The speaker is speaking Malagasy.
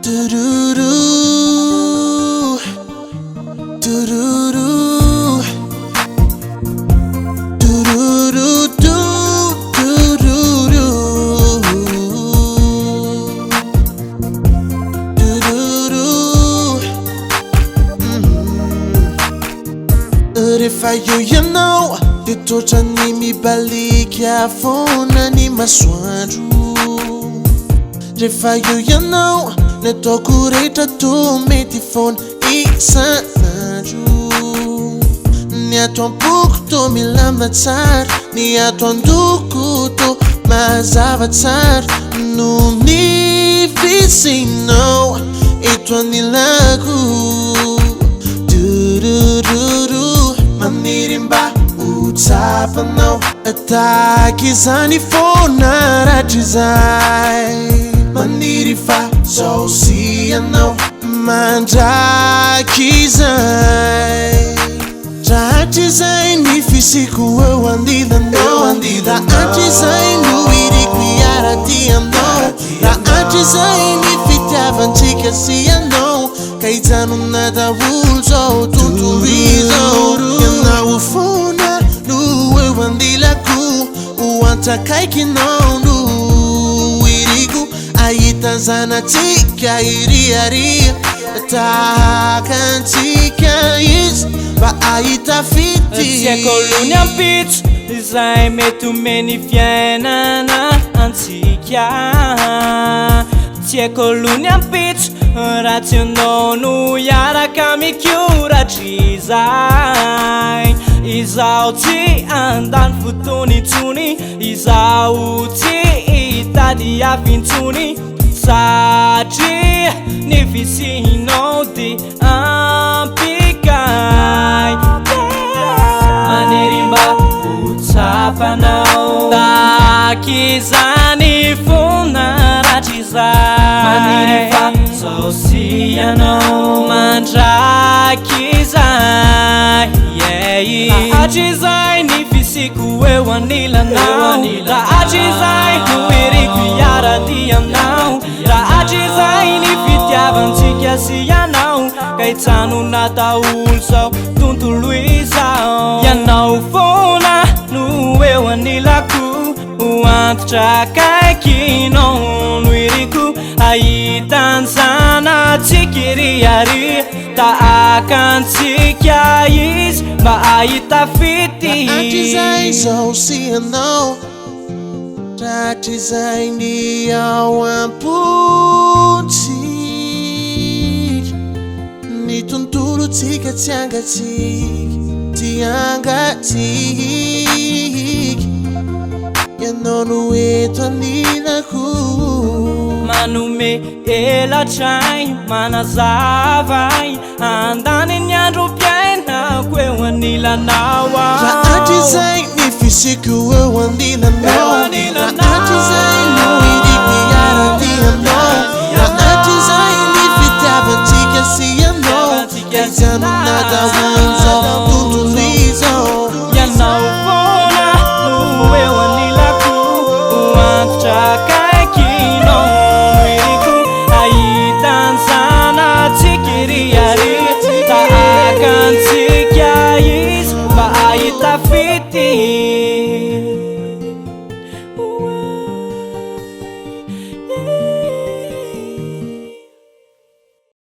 Do-do-do, do-do-do, do-do-do, do-do-do, do-do-do. Rehefa eo ianao de totra ny mibaliky afona ny masoandro. Rehefa eo ianao ny ataoko rehetra to mety foana isan'andro. Ny ato am-poko to milamina tsara, ny ato an-doko to mazava tsara. No ny visinao eto anilako. Durururu maniry mba ho tsapanao, tahaky izany foana ratry zay. Maniry fa zao sy anao mandraky zay. Ratry zay ny fisiko eo andilanao, ratry zay no iriko iaraty aminao, ratry zay ny fitiavantsika sy anao. Ka hijanona daholo zao tontolo izao. Ianao foana no eo andilako, ho antsakaikinao no iriko. Ahita zanatsika iriaria, tahaka antsika izy mba ahita fity. Tiako lony ampitso izay mety omeny fiainana antsika. Tiako lony ampitso raha tsy anao no iaraka mikoratry izay. Izaho tsy andany fotony intsony, izaho tsy hitady afintsony, satria ny visinao de ampikay. Maniry mba ho tsapanao, tahaky izany foana ratry zay. Maniry fa zao sy anao mandraky zay. Ratry zay ny fisiko eo anilanao, ratry zay no iriko iaraty aminao, ratry zay ny fitiavantsika sy anao. Ka hitsanona daholo zao tontolo izao. Ianao foana no eo anilako, ho antitra akaikinao no iriko. Ahitany zanatsika iriaria, tahaka antsika izy mba ahita fity. Ratry zay zao sy anao, ratry zay ny ao am-pontsika. Ny tontolo tsika tsy angatsika, ty angatsika. Ianao no eto anilako, manome elatrainy manazavay. Andany ny androm-piainako eo anilanao. ratry zay ny fisiko eo andilanao,